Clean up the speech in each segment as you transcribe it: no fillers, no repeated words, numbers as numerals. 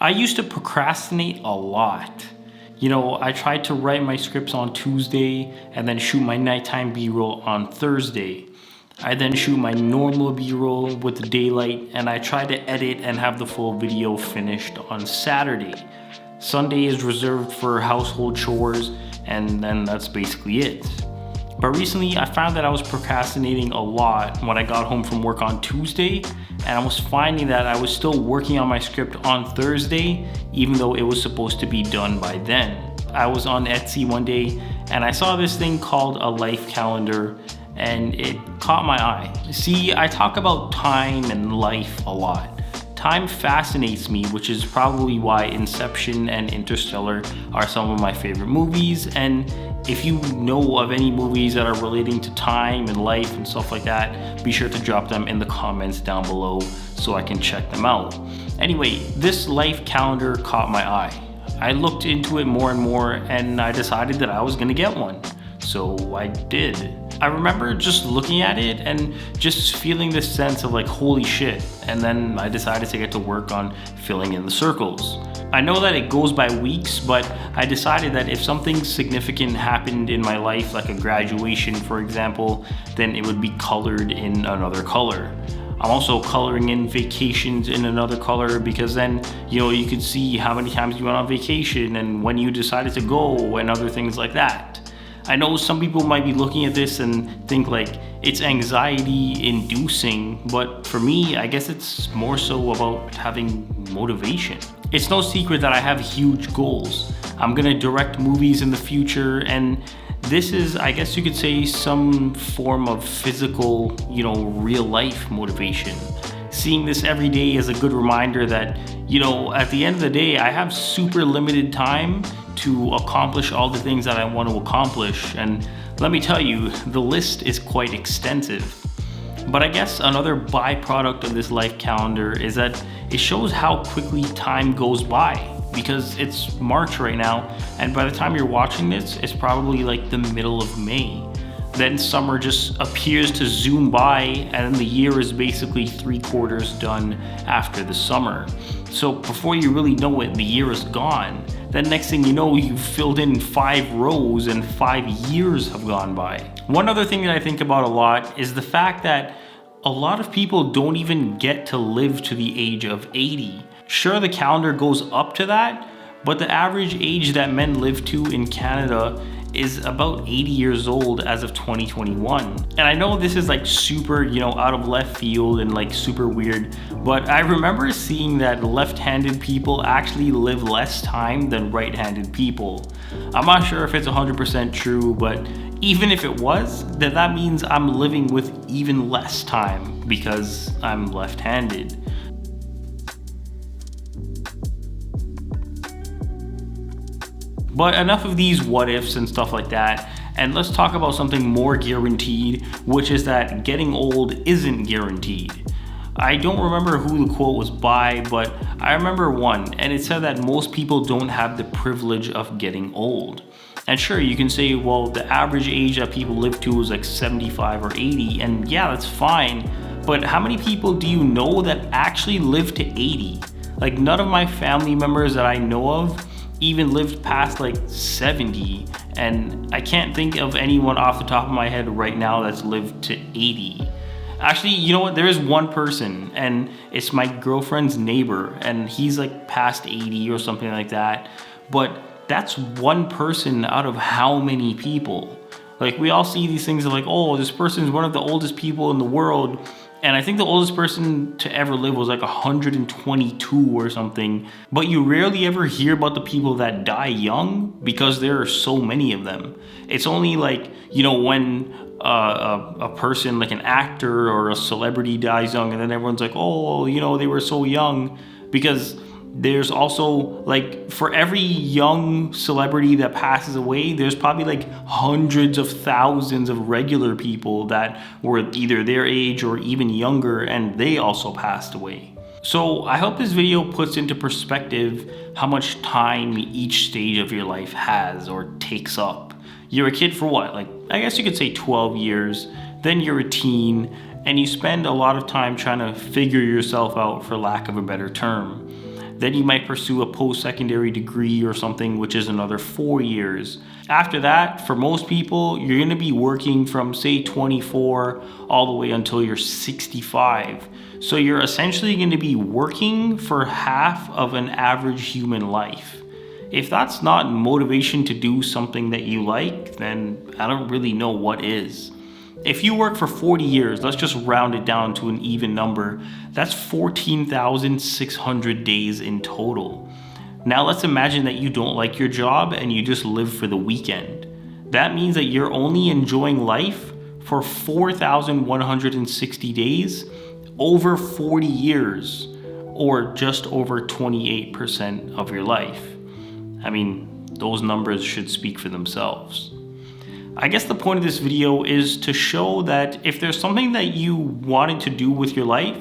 I used to procrastinate a lot. I tried to write my scripts on Tuesday and then shoot my nighttime B-roll on Thursday. I then shoot my normal B-roll with the daylight and I try to edit and have the full video finished on Saturday. Sunday is reserved for household chores and then that's basically it. But recently I found that I was procrastinating a lot when I got home from work on Tuesday, and I was finding that I was still working on my script on Thursday even though it was supposed to be done by then. I was on Etsy one day and I saw this thing called a life calendar and it caught my eye. See, I talk about time and life a lot. Time fascinates me, which is probably why Inception and Interstellar are some of my favorite movies. And if you know of any movies that are relating to time and life and stuff like that, be sure to drop them in the comments down below so I can check them out. Anyway, this life calendar caught my eye. I looked into it more and more and I decided that I was gonna get one. So I did. I remember just looking at it and just feeling this sense of like, holy shit. And then I decided to get to work on filling in the circles. I know that it goes by weeks, but I decided that if something significant happened in my life, like a graduation, for example, then it would be colored in another color. I'm also coloring in vacations in another color because then, you could see how many times you went on vacation and when you decided to go and other things like that. I know some people might be looking at this and think like it's anxiety inducing, but for me, I guess it's more so about having motivation. It's no secret that I have huge goals. I'm gonna direct movies in the future, and this is, I guess you could say, some form of physical, real life motivation. Seeing this every day is a good reminder that, at the end of the day, I have super limited time to accomplish all the things that I want to accomplish. And let me tell you, the list is quite extensive. But I guess another byproduct of this life calendar is that it shows how quickly time goes by, because it's March right now, and by the time you're watching this, it's probably like the middle of May. Then summer just appears to zoom by, and then the year is basically 3/4 done after the summer. So before you really know it, the year is gone. Then next thing you know, you've filled in 5 rows and 5 years have gone by. One other thing that I think about a lot is the fact that a lot of people don't even get to live to the age of 80. Sure, the calendar goes up to that, but the average age that men live to in Canada is about 80 years old as of 2021. And I know this is like super, out of left field and like super weird, but I remember seeing that left-handed people actually live less time than right-handed people. I'm not sure if it's 100% true, but even if it was, then that means I'm living with even less time because I'm left-handed. But enough of these what ifs and stuff like that, and let's talk about something more guaranteed, which is that getting old isn't guaranteed. I don't remember who the quote was by, but I remember one, and it said that most people don't have the privilege of getting old. And sure, you can say, well, the average age that people live to is like 75 or 80, and yeah, that's fine, but how many people do you know that actually live to 80? Like, none of my family members that I know of even lived past like 70, and I can't think of anyone off the top of my head right now that's lived to 80. Actually, you know what, there is one person, and it's my girlfriend's neighbor, and he's like past 80 or something like that, but that's one person out of how many people? Like, we all see these things of like, oh, this person is one of the oldest people in the world, and I think the oldest person to ever live was like 122 or something. But you rarely ever hear about the people that die young because there are so many of them. It's only like, when a person like an actor or a celebrity dies young, and then everyone's like, oh, they were so young, because there's also like, for every young celebrity that passes away, there's probably like hundreds of thousands of regular people that were either their age or even younger, and they also passed away. So I hope this video puts into perspective how much time each stage of your life has or takes up. You're a kid for what? Like, I guess you could say 12 years, then you're a teen, and you spend a lot of time trying to figure yourself out, for lack of a better term. Then you might pursue a post-secondary degree or something, which is another 4 years. After that, for most people, you're gonna be working from say 24 all the way until you're 65. So you're essentially gonna be working for half of an average human life. If that's not motivation to do something that you like, then I don't really know what is. If you work for 40 years, let's just round it down to an even number, that's 14,600 days in total. Now let's imagine that you don't like your job and you just live for the weekend. That means that you're only enjoying life for 4,160 days over 40 years, or just over 28% of your life. I mean, those numbers should speak for themselves. I guess the point of this video is to show that if there's something that you wanted to do with your life,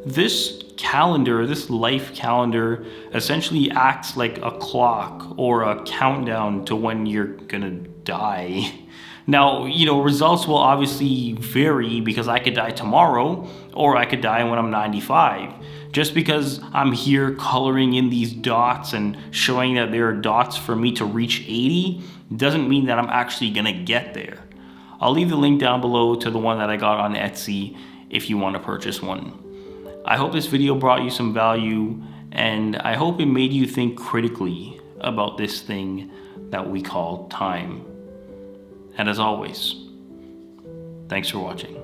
this calendar, this life calendar, essentially acts like a clock or a countdown to when you're gonna die. Now, results will obviously vary because I could die tomorrow or I could die when I'm 95. Just because I'm here coloring in these dots and showing that there are dots for me to reach 80 doesn't mean that I'm actually gonna get there. I'll leave the link down below to the one that I got on Etsy if you want to purchase one. I hope this video brought you some value, and I hope it made you think critically about this thing that we call time. And as always, thanks for watching.